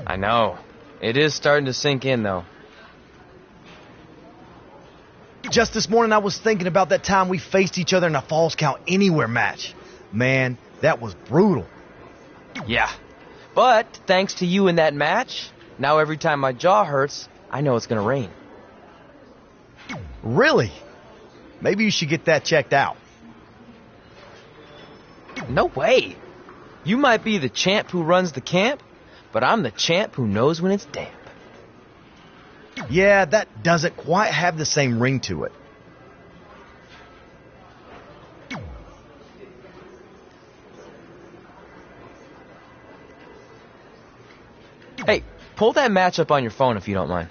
I know. It is starting to sink in, though. Just this morning, I was thinking about that time we faced each other in a Falls Count Anywhere match. Man, that was brutal. Yeah. But thanks to you in that match, now every time my jaw hurts, I know it's gonna rain. Really? Maybe you should get that checked out. No way. You might be the champ who runs the camp, but I'm the champ who knows when it's damp. Yeah, that doesn't quite have the same ring to it. Hey, pull that match up on your phone if you don't mind.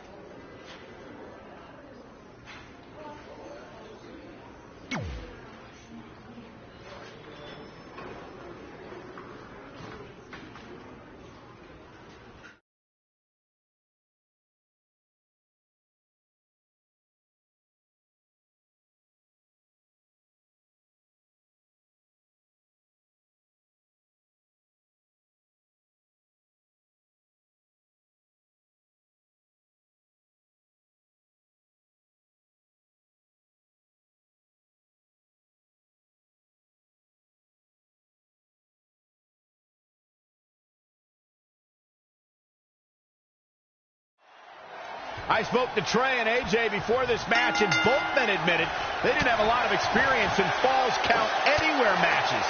I spoke to Trey and AJ before this match, and both men admitted they didn't have a lot of experience in Falls Count Anywhere matches.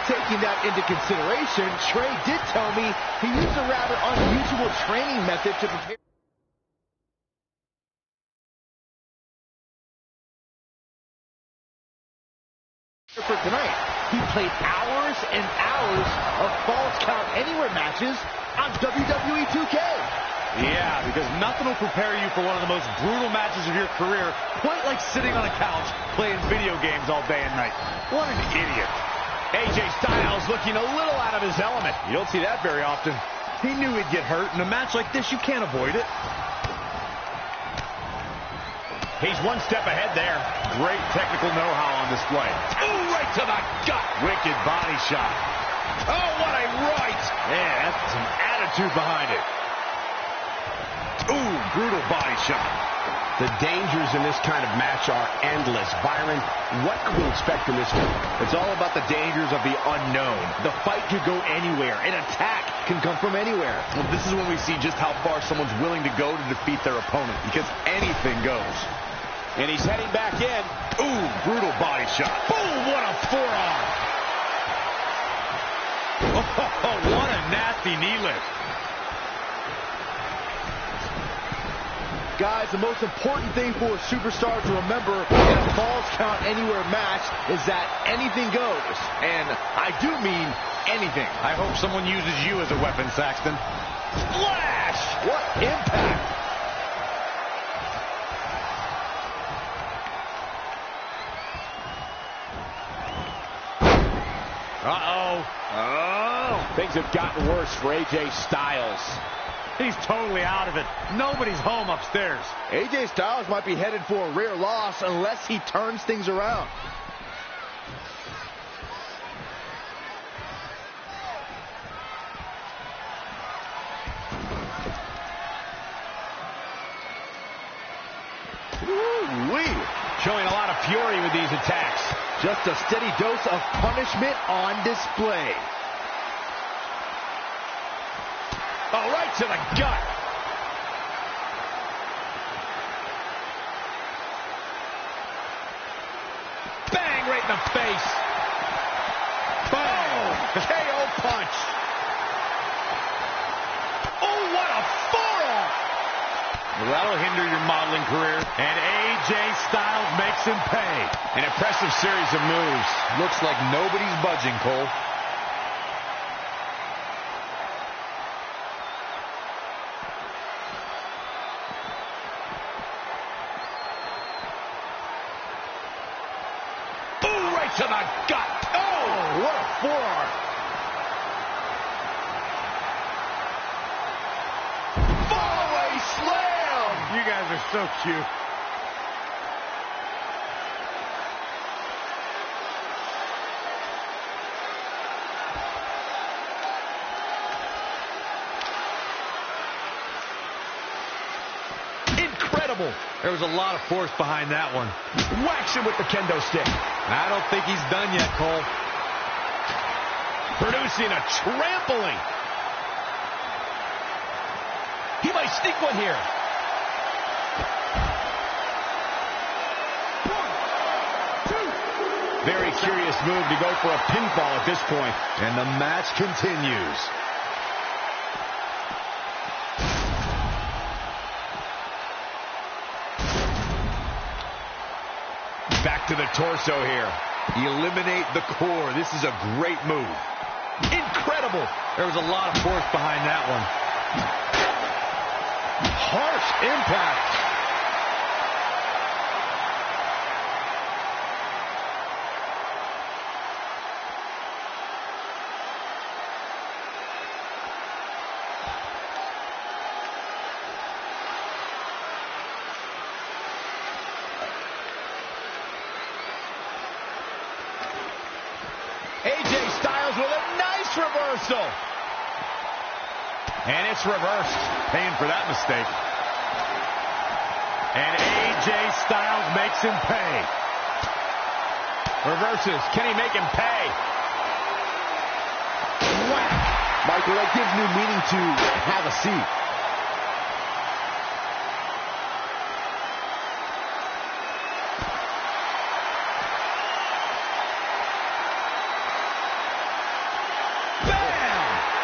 Taking that into consideration, Trey did tell me he used a rather unusual training method to prepare for tonight. He played hours and hours of Falls Count Anywhere matches on WWE 2K. Yeah, because nothing will prepare you for one of the most brutal matches of your career, quite like sitting on a couch playing video games all day and night. What an idiot. AJ Styles looking a little out of his element. You don't see that very often. He knew he'd get hurt. In a match like this, you can't avoid it. He's one step ahead there. Great technical know-how on display. Ooh, right to the gut. Wicked body shot. Oh, what a right. Yeah, that's some attitude behind it. Ooh, brutal body shot. The dangers in this kind of match are endless. Byron, what can we expect in this one? It's all about the dangers of the unknown. The fight could go anywhere. An attack can come from anywhere. Well, this is when we see just how far someone's willing to go to defeat their opponent, because anything goes. And he's heading back in. Ooh, brutal body shot. Boom, what a forearm. Oh, what a nasty knee lift. Guys, the most important thing for a superstar to remember in a Falls Count Anywhere match is that anything goes. And I do mean anything. I hope someone uses you as a weapon, Saxton. Splash! What impact! Uh-oh. Oh! Things have gotten worse for AJ Styles. He's totally out of it. Nobody's home upstairs. AJ Styles might be headed for a rear loss unless he turns things around. Ooh-wee. Showing a lot of fury with these attacks. Just a steady dose of punishment on display. Oh, right to the gut. Bang, right in the face. Boom. KO punch. Oh, what a forearm. Well, that'll hinder your modeling career. And AJ Styles makes him pay. An impressive series of moves. Looks like nobody's budging, Cole. To the gut. Oh, what a forearm. Fallaway slam. You guys are so cute. incredible. There was a lot of force behind that one. Whacks him with the kendo stick. I don't think he's done yet, Cole. Producing a trampling. He might sneak one here. Very curious move to go for a pinfall at this point. And the match continues. Back to the torso here. Eliminate the core. This is a great move. Incredible. There was a lot of force behind that one. Harsh impact. AJ Styles with a nice reversal. And it's reversed. Paying for that mistake. And AJ Styles makes him pay. Reverses. Can he make him pay? Whack! Michael, that gives new meaning to have a seat.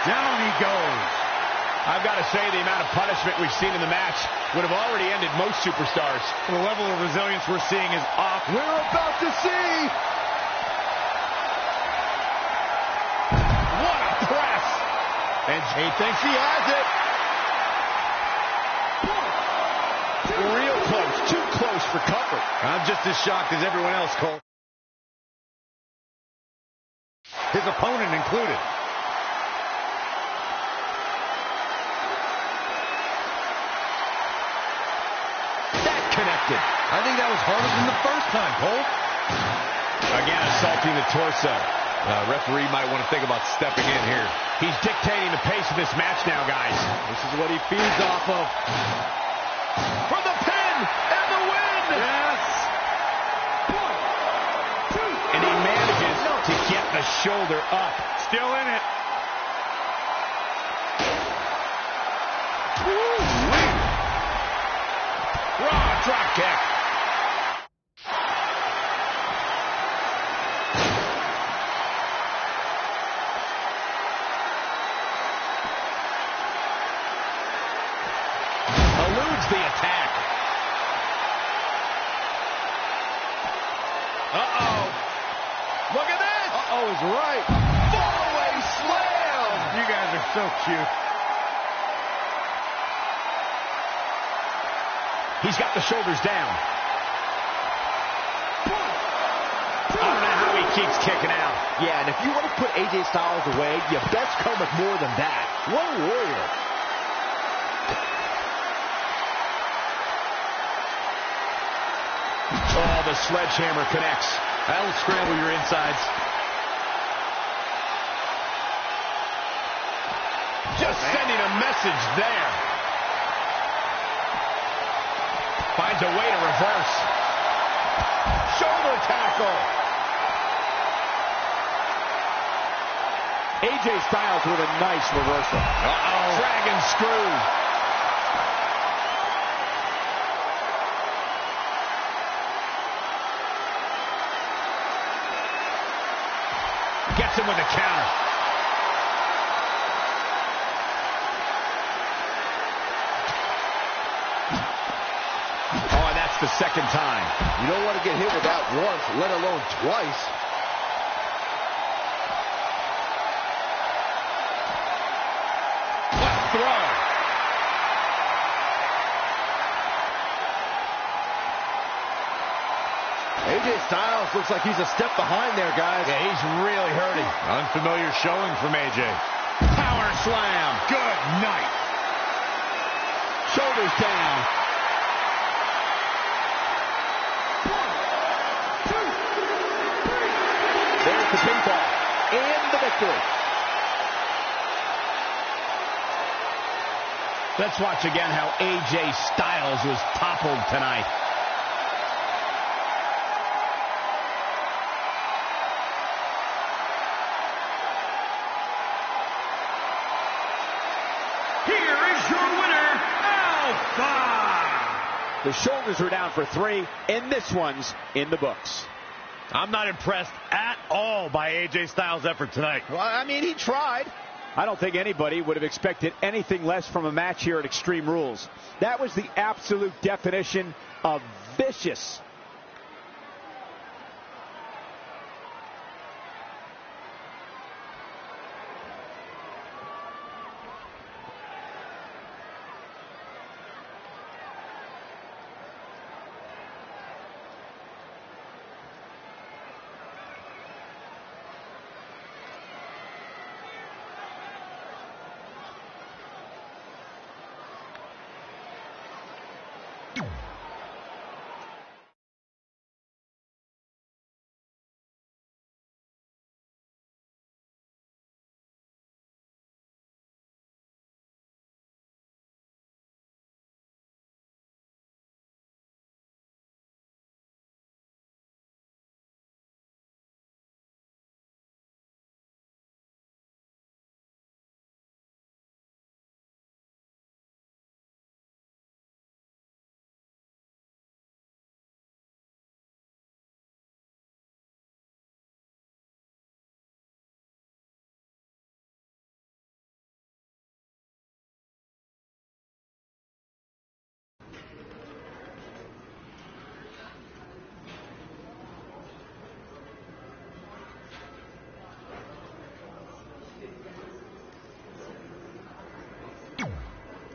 Down he goes. I've got to say, the amount of punishment we've seen in the match would have already ended most superstars. The level of resilience we're seeing is off. We're about to see. What a press. And he thinks he has it. Real close. Too close for comfort. I'm just as shocked as everyone else, Cole. His opponent included. Connected. I think that was harder than the first time, Cole. Again, assaulting the torso. Referee might want to think about stepping in here. He's dictating the pace of this match now, guys. This is what he feeds off of. For the pin and the win! Yes! 1, 2, and he manages to get the shoulder up. Still in it. Raw drop kick. Eludes the attack. Uh-oh. Look at this. Uh-oh is right. Fallaway slam. You guys are so cute. He's got the shoulders down. I don't know how he keeps kicking out. Yeah, and if you want to put AJ Styles away, you best come with more than that. What a warrior. Oh, the sledgehammer connects. That'll scramble your insides. Just sending a message there. Finds a way to reverse. Shoulder tackle. AJ Styles with a nice reversal. Uh-oh. Dragon screw. Gets him with a counter. Oh, and that's the second time. You don't want to get hit with that once, let alone twice. What throw. AJ Styles looks like he's a step behind there, guys. Yeah, he's really hurting. Unfamiliar showing from AJ. Power slam. Good night. Shoulders down. 1, 2, 3. There's the pinfall and the victory. Let's watch again how AJ Styles was toppled tonight. Here is your winner, Alpha! The shoulders were down for 3, and this one's in the books. I'm not impressed at all by AJ Styles' effort tonight. Well, I mean, he tried. I don't think anybody would have expected anything less from a match here at Extreme Rules. That was the absolute definition of vicious.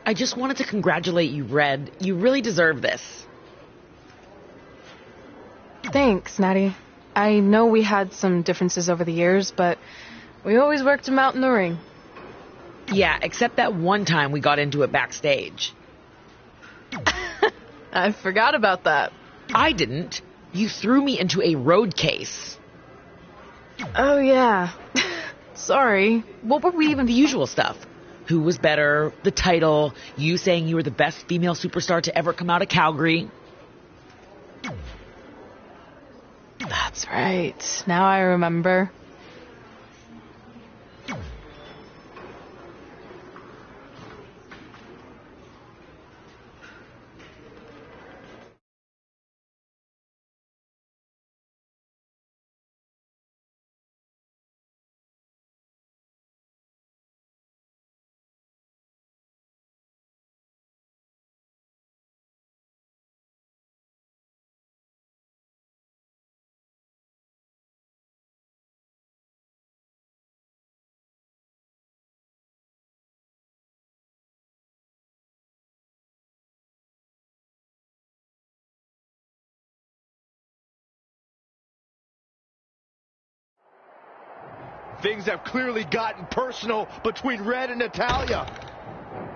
I just wanted to congratulate you, Red. You really deserve this. Thanks, Natty. I know we had some differences over the years, but we always worked them out in the ring. Yeah, except that one time we got into it backstage. I forgot about that. I didn't. You threw me into a road case. Oh, yeah. Sorry. What were we even... The usual stuff. Who was better, the title, you saying you were the best female superstar to ever come out of Calgary. That's right. Now I remember. Things have clearly gotten personal between Red and Natalya.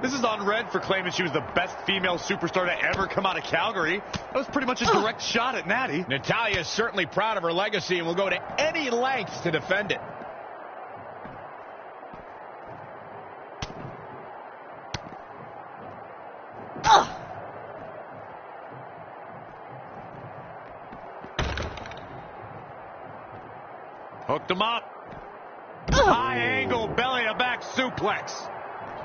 This is on Red for claiming she was the best female superstar to ever come out of Calgary. That was pretty much a direct shot at Natty. Natalya is certainly proud of her legacy and will go to any lengths to defend it. Hooked him up. High angle belly to back suplex.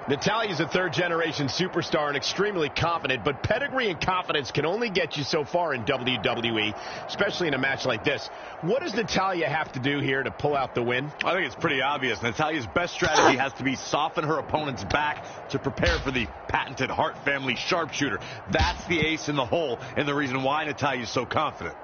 Natalya's a third-generation superstar and extremely confident, but pedigree and confidence can only get you so far in WWE, especially in a match like this. What does Natalya have to do here to pull out the win? I think it's pretty obvious. Natalya's best strategy has to be soften her opponent's back to prepare for the patented Hart family sharpshooter. That's the ace in the hole and the reason why Natalya's so confident.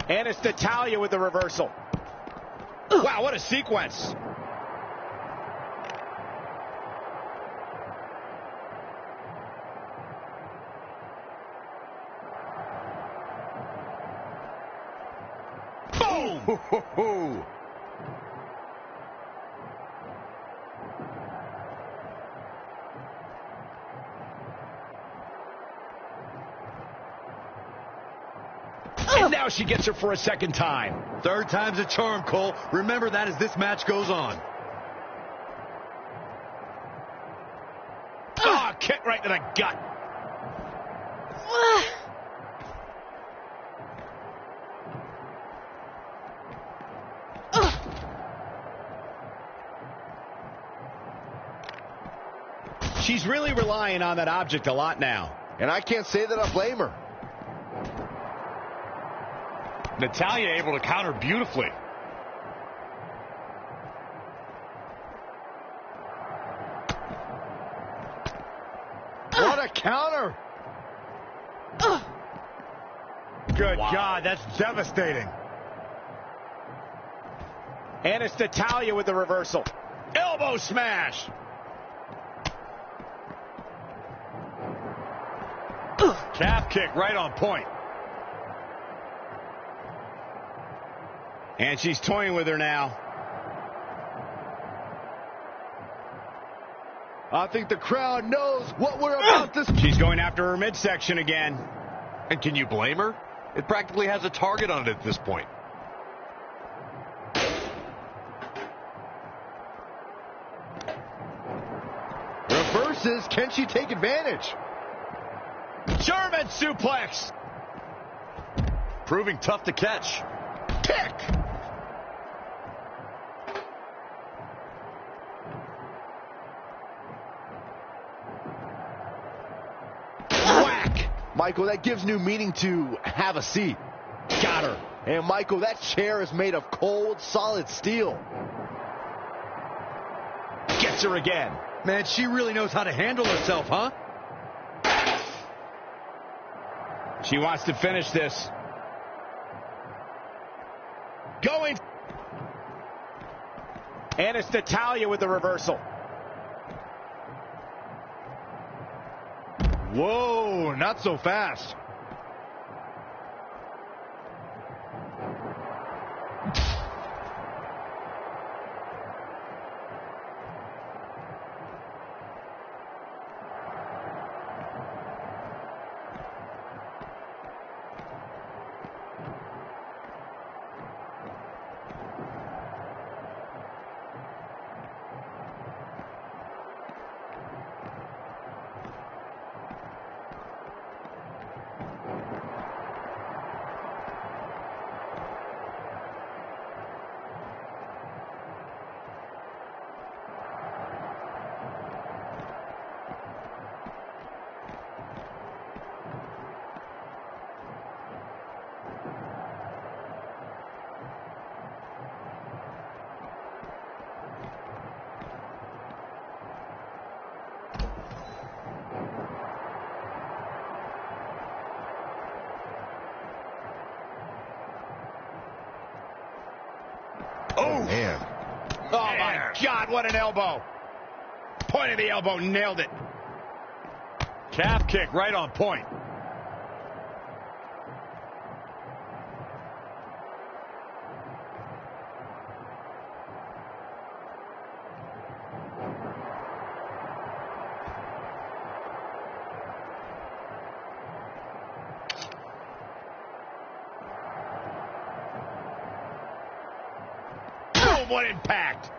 And it's Natalya with the reversal. Wow, what a sequence. Ooh. And now she gets her for a second time. Third time's a charm, Cole. Remember that as this match goes on. Oh, kick right to the gut. She's really relying on that object a lot now. And I can't say that I blame her. Natalya able to counter beautifully. What a counter! Good God, that's devastating. And it's Natalya with the reversal. Elbow smash. Calf kick right on point. And she's toying with her now. I think the crowd knows what we're about to see. She's going after her midsection again. And can you blame her? It practically has a target on it at this point. Reverses. Can she take advantage? German suplex. Proving tough to catch. Kick. Whack. Michael, that gives new meaning to have a seat. Got her. And Michael, that chair is made of cold, solid steel. Gets her again. Man, she really knows how to handle herself, huh? She wants to finish this. Going. And it's Natalya with the reversal. Whoa, not so fast. Oh, man. Oh, my God, what an elbow. Point of the elbow, nailed it. Calf kick right on point. Boom, what impact.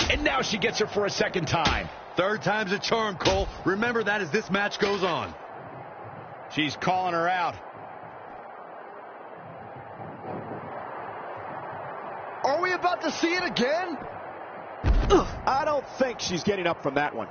And now she gets her for a second time. Third time's a charm, Cole. Remember that as this match goes on. She's calling her out. Are we about to see it again? I don't think she's getting up from that one.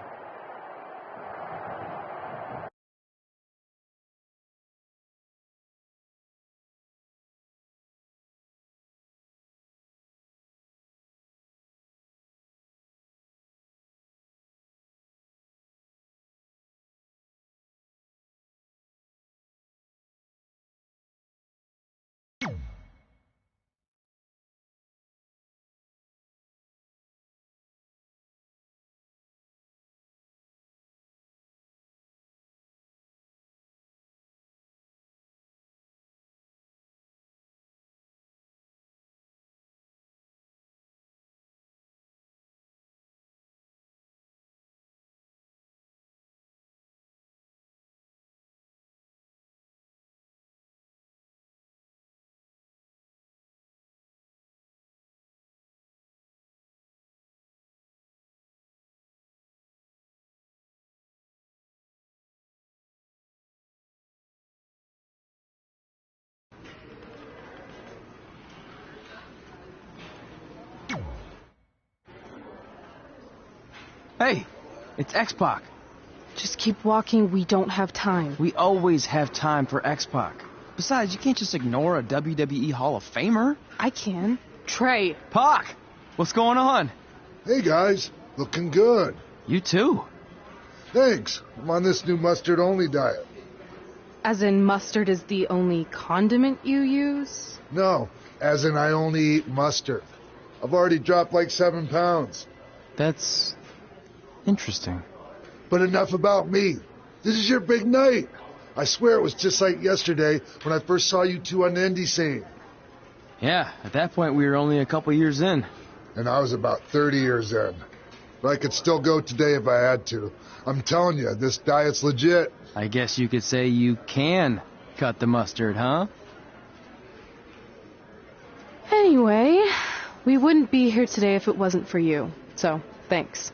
Hey, it's X-Pac. Just keep walking. We don't have time. We always have time for X-Pac. Besides, you can't just ignore a WWE Hall of Famer. I can. Trey. Pac, what's going on? Hey guys, looking good. You too. Thanks. I'm on this new mustard-only diet. As in mustard is the only condiment you use? No, as in I only eat mustard. I've already dropped like 7 pounds. That's interesting. But enough about me. This is your big night. I swear it was just like yesterday when I first saw you two on the indie scene. Yeah, at that point we were only a couple years in. And I was about 30 years in. But I could still go today if I had to. I'm telling you, this diet's legit. I guess you could say you can cut the mustard, huh? Anyway, we wouldn't be here today if it wasn't for you. So, thanks.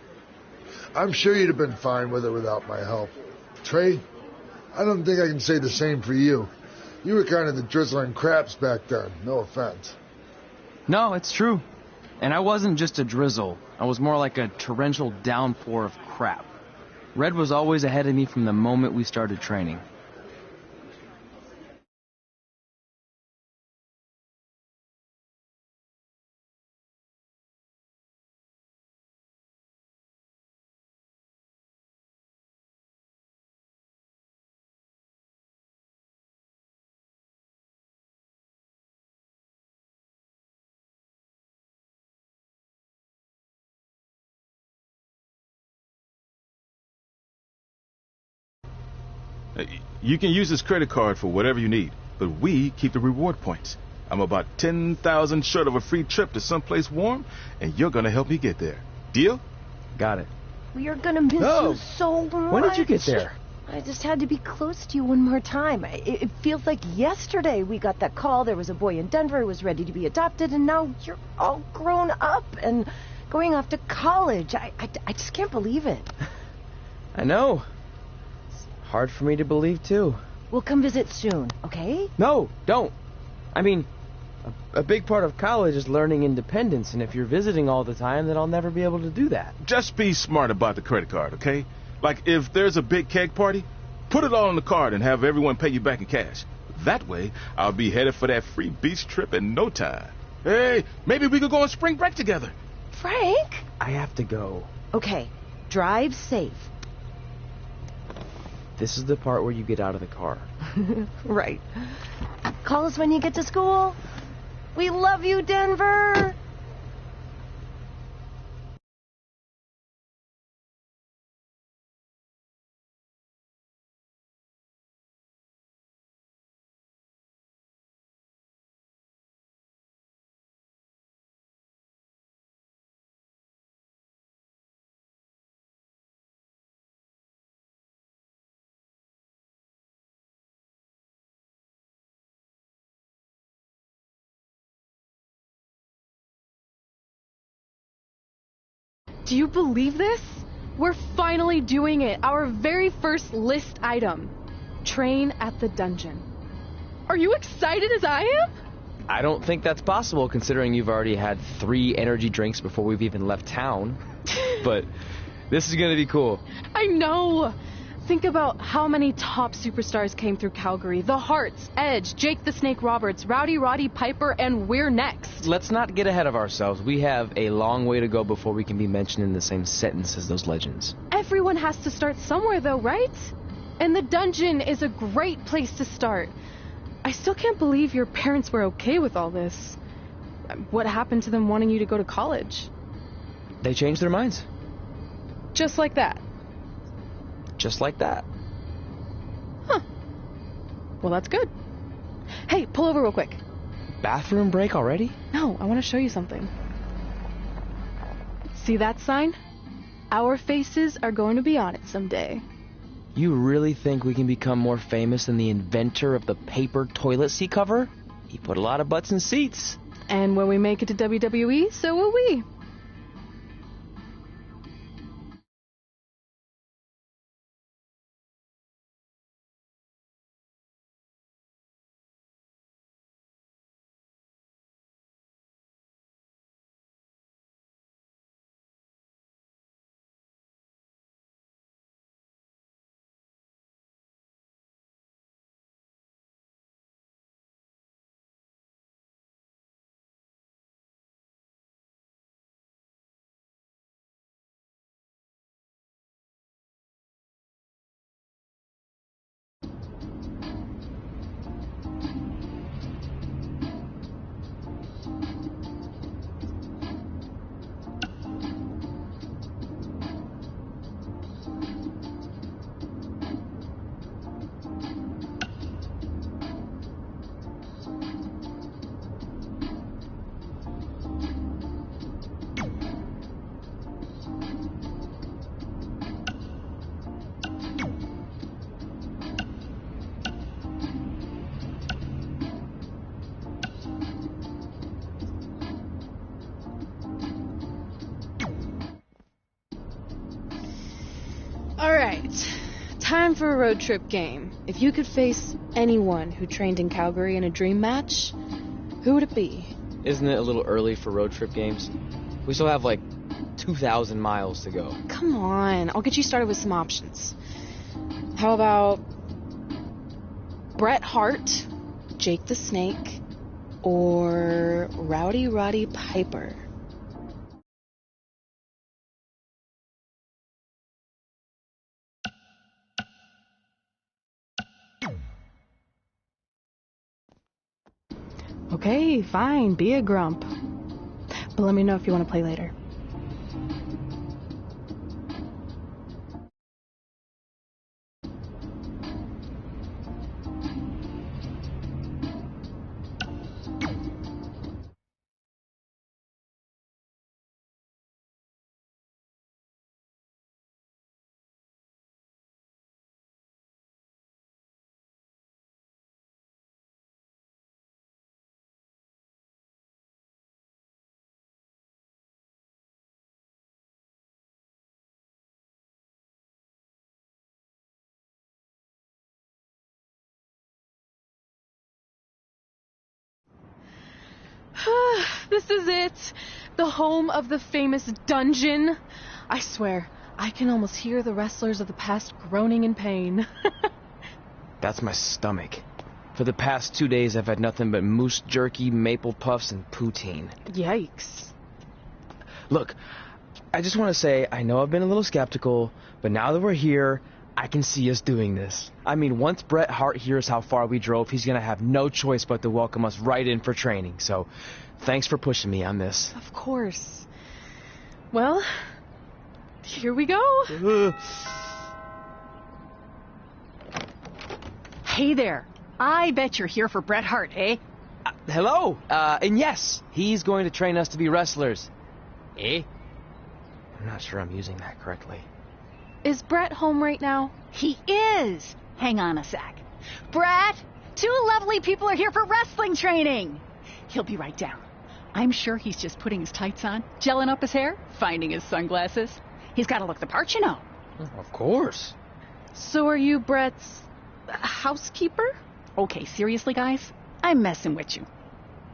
I'm sure you'd have been fine with it without my help. Trey, I don't think I can say the same for you. You were kind of the drizzling craps back then. No offense. No, it's true. And I wasn't just a drizzle. I was more like a torrential downpour of crap. Red was always ahead of me from the moment we started training. You can use this credit card for whatever you need, but we keep the reward points. I'm about 10,000 short of a free trip to someplace warm, and you're gonna help me get there. Deal? Got it. We are gonna miss you so much. When did you get there? I just had to be close to you one more time. It feels like yesterday we got that call. There was a boy in Denver who was ready to be adopted, and now you're all grown up and going off to college. I just can't believe it. I know. It's hard for me to believe, too. We'll come visit soon, okay? No, don't. I mean, a big part of college is learning independence, and if you're visiting all the time, then I'll never be able to do that. Just be smart about the credit card, okay? Like, if there's a big keg party, put it all on the card and have everyone pay you back in cash. That way, I'll be headed for that free beach trip in no time. Hey, maybe we could go on spring break together. Frank? I have to go. Okay, drive safe. This is the part where you get out of the car. Right. Call us when you get to school. We love you, Denver. Do you believe this? We're finally doing it. Our very first list item. Train at the dungeon. Are you excited as I am? I don't think that's possible, considering you've already had 3 energy drinks before we've even left town. But this is gonna be cool. I know. Think about how many top superstars came through Calgary. The Hearts, Edge, Jake the Snake Roberts, Rowdy Roddy Piper, and we're next. Let's not get ahead of ourselves. We have a long way to go before we can be mentioned in the same sentence as those legends. Everyone has to start somewhere, though, right? And the dungeon is a great place to start. I still can't believe your parents were okay with all this. What happened to them wanting you to go to college? They changed their minds. Just like that. Just like that. Huh. Well, that's good. Hey, pull over real quick. Bathroom break already? No, I want to show you something. See that sign? Our faces are going to be on it someday. You really think we can become more famous than the inventor of the paper toilet seat cover? He put a lot of butts in seats. And when we make it to WWE, so will we. All right. Time for a road trip game. If you could face anyone who trained in Calgary in a dream match, who would it be? Isn't it a little early for road trip games? We still have like 2,000 miles to go. Come on, I'll get you started with some options. How about Bret Hart, Jake the Snake, or Rowdy Roddy Piper? Okay, fine, be a grump. But let me know if you want to play later. This is it. The home of the famous dungeon. I swear, I can almost hear the wrestlers of the past groaning in pain. That's my stomach. For the past 2 days, I've had nothing but moose jerky, maple puffs, and poutine. Yikes. Look, I just want to say, I know I've been a little skeptical, but now that we're here, I can see us doing this. I mean, once Bret Hart hears how far we drove, he's going to have no choice but to welcome us right in for training. So, thanks for pushing me on this. Of course. Well, here we go. Hey there. I bet you're here for Bret Hart, eh? Hello. And yes, he's going to train us to be wrestlers. Eh? I'm not sure I'm using that correctly. Is Bret home right now? He is. Hang on a sec. Bret, 2 lovely people are here for wrestling training. He'll be right down. I'm sure he's just putting his tights on, gelling up his hair, finding his sunglasses. He's got to look the part, you know. Of course. So are you Bret's housekeeper? Okay, seriously, guys? I'm messing with you.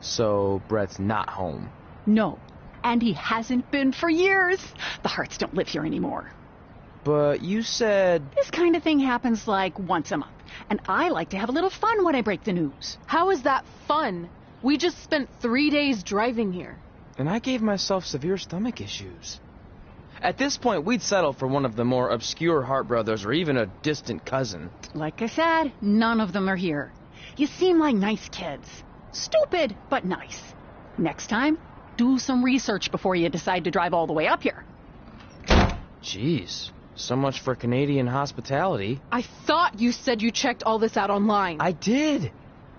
So Bret's not home? No, and he hasn't been for years. The Harts don't live here anymore. But you said... This kind of thing happens like once a month, and I like to have a little fun when I break the news. How is that fun? We just spent 3 days driving here. And I gave myself severe stomach issues. At this point, we'd settle for one of the more obscure Hart brothers or even a distant cousin. Like I said, none of them are here. You seem like nice kids. Stupid, but nice. Next time, do some research before you decide to drive all the way up here. Jeez, so much for Canadian hospitality. I thought you said you checked all this out online. I did.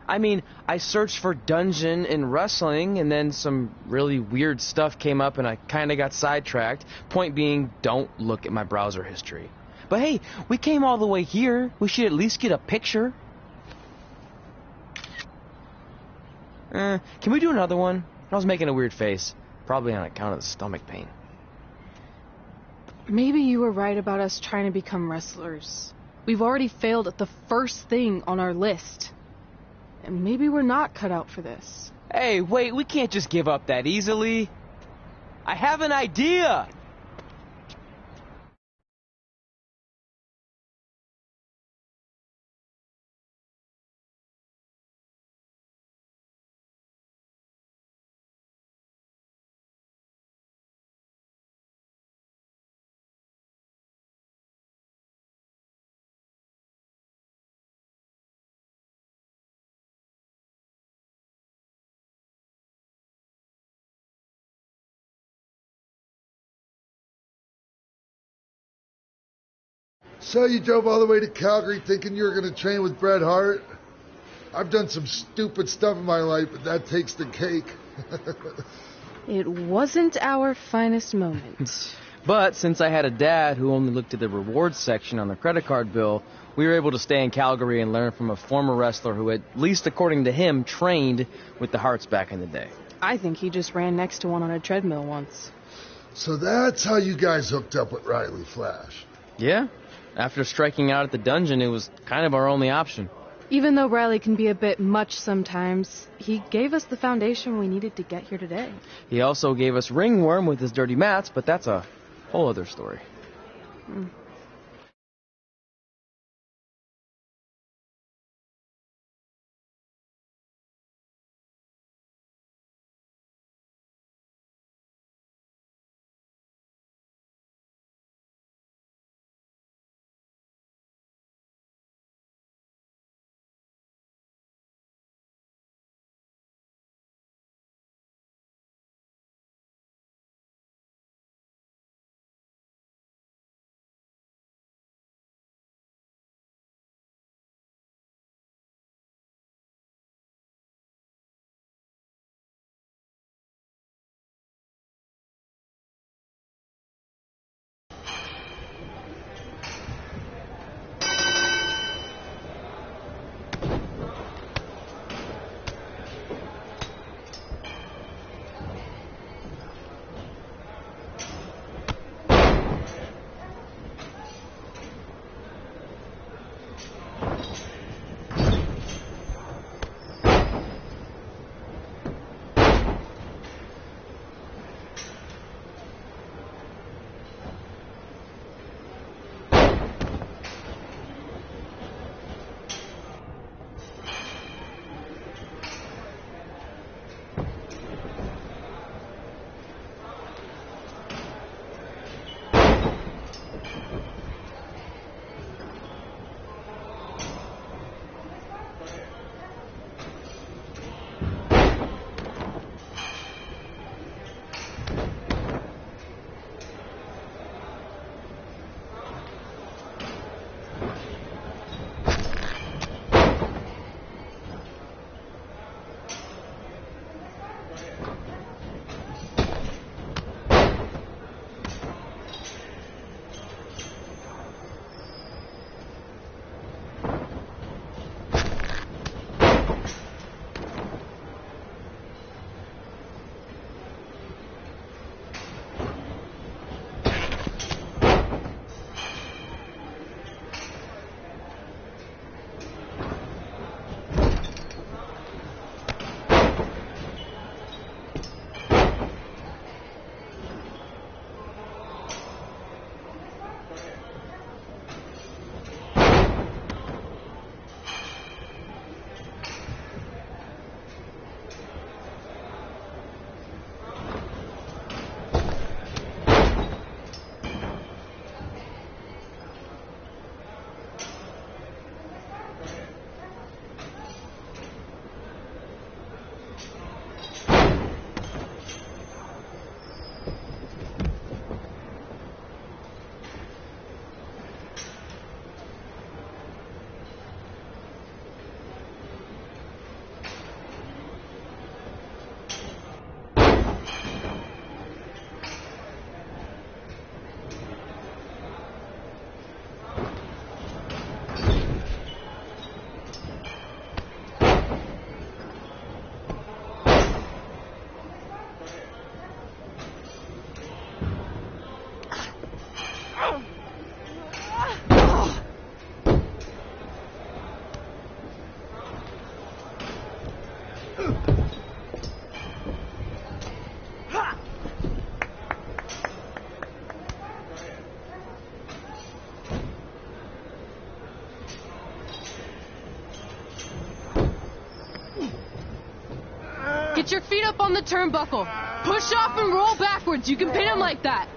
I mean, I searched for dungeon in wrestling, and then some really weird stuff came up, and I kind of got sidetracked. Point being, don't look at my browser history. But hey, we came all the way here. We should at least get a picture. Can we do another one? I was making a weird face, probably on account of the stomach pain. Maybe you were right about us trying to become wrestlers. We've already failed at the first thing on our list. And maybe we're not cut out for this. Hey, wait, we can't just give up that easily. I have an idea! So you drove all the way to Calgary thinking you were going to train with Bret Hart? I've done some stupid stuff in my life, but that takes the cake. It wasn't our finest moment. But since I had a dad who only looked at the rewards section on the credit card bill, we were able to stay in Calgary and learn from a former wrestler who, at least according to him, trained with the Harts back in the day. I think he just ran next to one on a treadmill once. So that's how you guys hooked up with Riley Flash. Yeah? After striking out at the dungeon, it was kind of our only option. Even though Riley can be a bit much sometimes, he gave us the foundation we needed to get here today. He also gave us Ringworm with his dirty mats, but that's a whole other story. Get your feet up on the turnbuckle. Push off and roll backwards. You can pin him like that.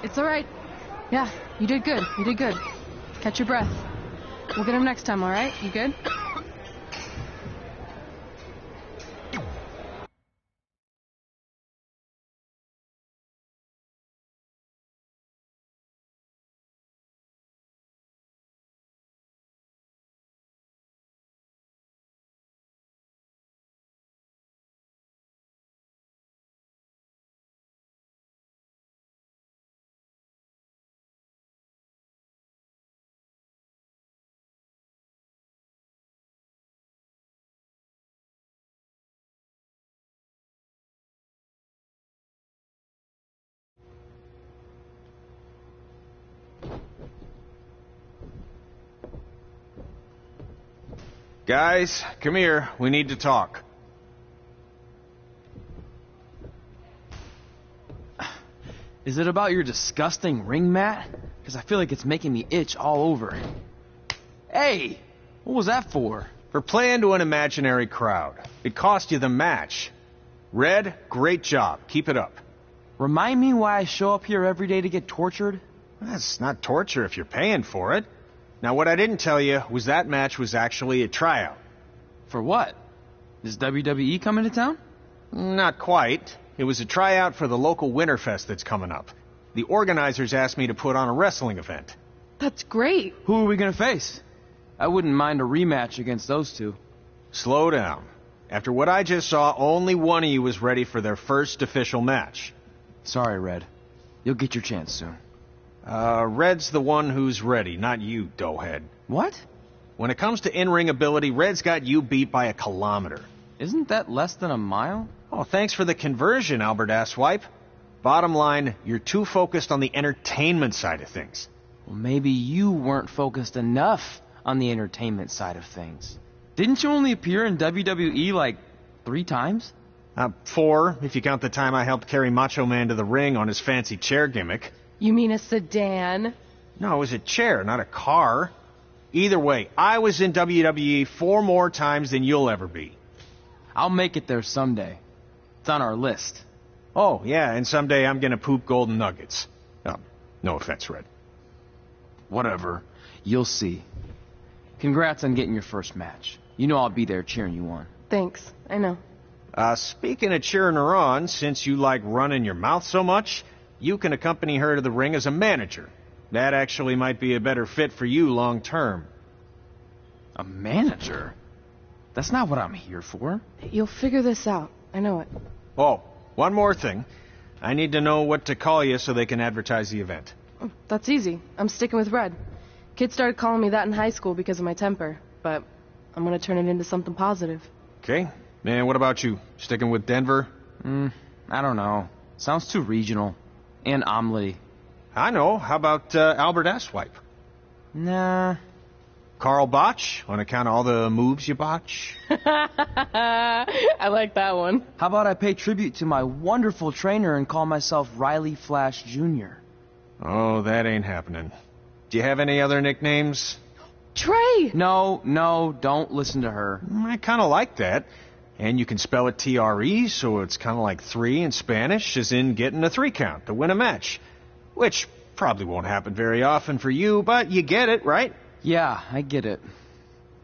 It's all right. Yeah, you did good. You did good. Catch your breath. We'll get him next time, all right? You good? Guys, come here. We need to talk. Is it about your disgusting ring mat? Because I feel like it's making me itch all over. Hey, what was that for? For playing to an imaginary crowd. It cost you the match. Red, great job. Keep it up. Remind me why I show up here every day to get tortured? That's not torture if you're paying for it. Now, what I didn't tell you was that match was actually a tryout. For what? Is WWE coming to town? Not quite. It was a tryout for the local Winterfest that's coming up. The organizers asked me to put on a wrestling event. That's great. Who are we gonna face? I wouldn't mind a rematch against those two. Slow down. After what I just saw, only one of you was ready for their first official match. Sorry, Red. You'll get your chance soon. Red's the one who's ready, not you, doughhead. What? When it comes to in-ring ability, Red's got you beat by a kilometer. Isn't that less than a mile? Oh, thanks for the conversion, Albert Asswipe. Bottom line, you're too focused on the entertainment side of things. Well, maybe you weren't focused enough on the entertainment side of things. Didn't you only appear in WWE like 3 times? 4, if you count the time I helped carry Macho Man to the ring on his fancy chair gimmick. You mean a sedan? No, it was a chair, not a car. Either way, I was in WWE 4 more times than you'll ever be. I'll make it there someday. It's on our list. Oh, yeah, and someday I'm gonna poop golden nuggets. Oh, no offense, Red. Whatever. You'll see. Congrats on getting your first match. You know I'll be there cheering you on. Thanks. I know. Speaking of cheering her on, since you like running your mouth so much, you can accompany her to the ring as a manager. That actually might be a better fit for you long term. A manager? That's not what I'm here for. You'll figure this out. I know it. Oh, one more thing. I need to know what to call you so they can advertise the event. Oh, that's easy. I'm sticking with Red. Kids started calling me that in high school because of my temper, but I'm gonna turn it into something positive. Okay. And what about you? Sticking with Denver? I don't know. Sounds too regional. And omelet-y. I know. How about Albert Asswipe? Nah. Carl Botch, on account of all the moves you botch? I like that one. How about I pay tribute to my wonderful trainer and call myself Riley Flash Jr.? Oh, that ain't happening. Do you have any other nicknames? Trey! No, don't listen to her. I kind of like that. And you can spell it T-R-E, so it's kind of like 3 in Spanish, as in getting a 3 count to win a match. Which probably won't happen very often for you, but you get it, right? Yeah, I get it.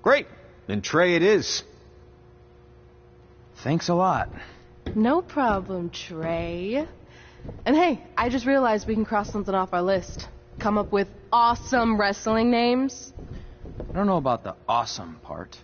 Great. Then Trey it is. Thanks a lot. No problem, Trey. And hey, I just realized we can cross something off our list. Come up with awesome wrestling names. I don't know about the awesome part.